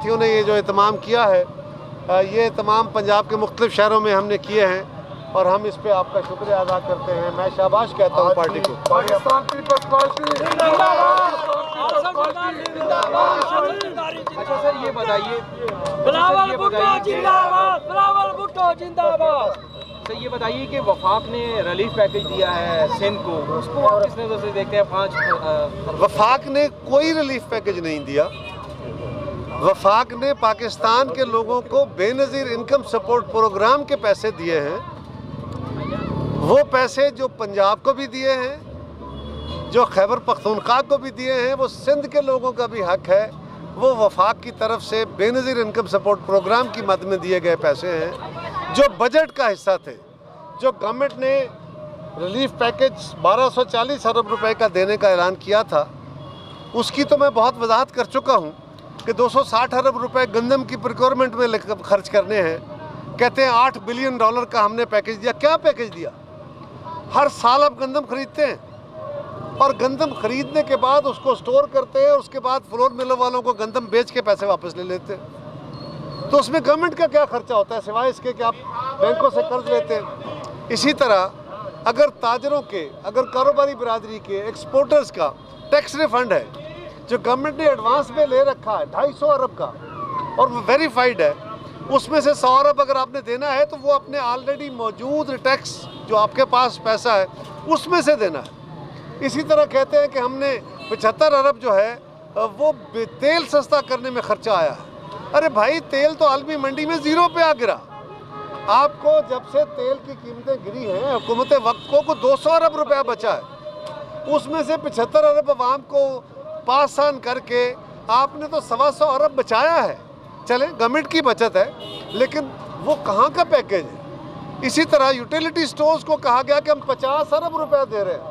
ने ये जो इत्माम किया है, ये तमाम पंजाब के मुख्तलिफ शहरों में हमने किए हैं और हम इस पे आपका शुक्रिया अदा करते हैं। मैं शाबाश कहता हूँ पार्टी को। पाकिस्तान पीपल्स पार्टी जिंदाबाद। अच्छा सर ये बताइए, बिलावल भुट्टो जिंदाबाद, बिलावल भुट्टो जिंदाबाद। सर ये बताइए कि वफाक ने रिलीफ पैकेज दिया है सिंध को, उसको आप किस नज़र से देखते हैं? 5 वफाक ने कोई रिलीफ पैकेज नहीं दिया। वफाक ने पाकिस्तान के लोगों को बेनज़ीर इनकम सपोर्ट प्रोग्राम के पैसे दिए हैं। वो पैसे जो पंजाब को भी दिए हैं, जो खैबर पख्तूनख्वा को भी दिए हैं, वो सिंध के लोगों का भी हक है। वो वफाक की तरफ से बेनज़ीर इनकम सपोर्ट प्रोग्राम की मद में दिए गए पैसे हैं, जो बजट का हिस्सा थे। जो गवर्नमेंट ने रिलीफ पैकेज 1240 अरब रुपए का देने का ऐलान किया था, उसकी तो मैं बहुत वजाहत कर चुका हूँ कि 260 अरब रुपए गंदम की प्रोक्योरमेंट में खर्च करने हैं। कहते हैं $8 बिलियन का हमने पैकेज दिया। क्या पैकेज दिया? हर साल आप गंदम खरीदते हैं और गंदम खरीदने के बाद उसको स्टोर करते हैं, उसके बाद फ्लोर मिलों वालों को गंदम बेच के पैसे वापस ले लेते हैं। तो उसमें गवर्नमेंट का क्या खर्चा होता है सिवाय इसके कि आप बैंकों से कर्ज लेते हैं। इसी तरह अगर ताजरों के, अगर कारोबारी बिरादरी के, एक्सपोर्टर्स का टैक्स रिफंड है जो गवर्नमेंट ने एडवांस में ले रखा है 250 अरब का और वो वेरीफाइड है, उसमें से 100 अरब अगर आपने देना है तो वो अपने ऑलरेडी मौजूद टैक्स जो आपके पास पैसा है उसमें से देना है। इसी तरह कहते हैं कि हमने 75 अरब जो है वो तेल सस्ता करने में खर्चा आया है। अरे भाई, तेल तो आलमी मंडी में ज़ीरो पे आ गिरा। आपको जब से तेल की कीमतें गिरी हैं, हुकूमत वक्त को 200 अरब रुपया बचा है, उसमें से 75 अरब अवाम को पास ऑन करके आपने तो 125 अरब बचाया है। चले, गवर्नमेंट की बचत है, लेकिन वो कहाँ का पैकेज है? इसी तरह यूटिलिटी स्टोर्स को कहा गया कि हम 50 अरब रुपया दे रहे हैं।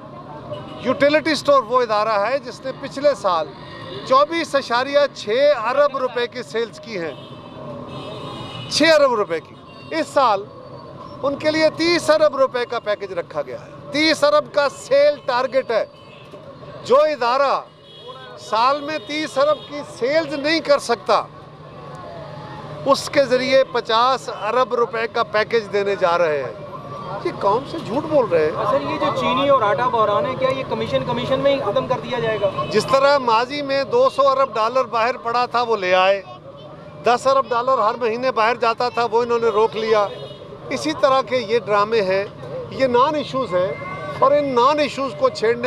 यूटिलिटी स्टोर वो इदारा है जिसने पिछले साल 24.6 अरब रुपए की सेल्स की हैं, 6 अरब रुपए की। इस साल उनके लिए 30 अरब रुपए का पैकेज रखा गया है। 30 अरब का सेल टारगेट है। जो इदारा साल में 30 अरब की सेल्स नहीं कर सकता, उसके ज़रिए 50 अरब रुपए का पैकेज देने जा रहे हैं। ये कौन से झूठ बोल रहे हैं? सर ये जो चीनी और आटा बहरान है, क्या ये कमीशन में ही ख़त्म कर दिया जाएगा? जिस तरह माजी में 200 अरब डॉलर बाहर पड़ा था वो ले आए, 10 अरब डॉलर हर महीने बाहर जाता था वो इन्होंने रोक लिया। इसी तरह के ये ड्रामे हैं, ये नॉन इश्यूज़ हैं और इन नॉन इश्यूज़ को छेड़ने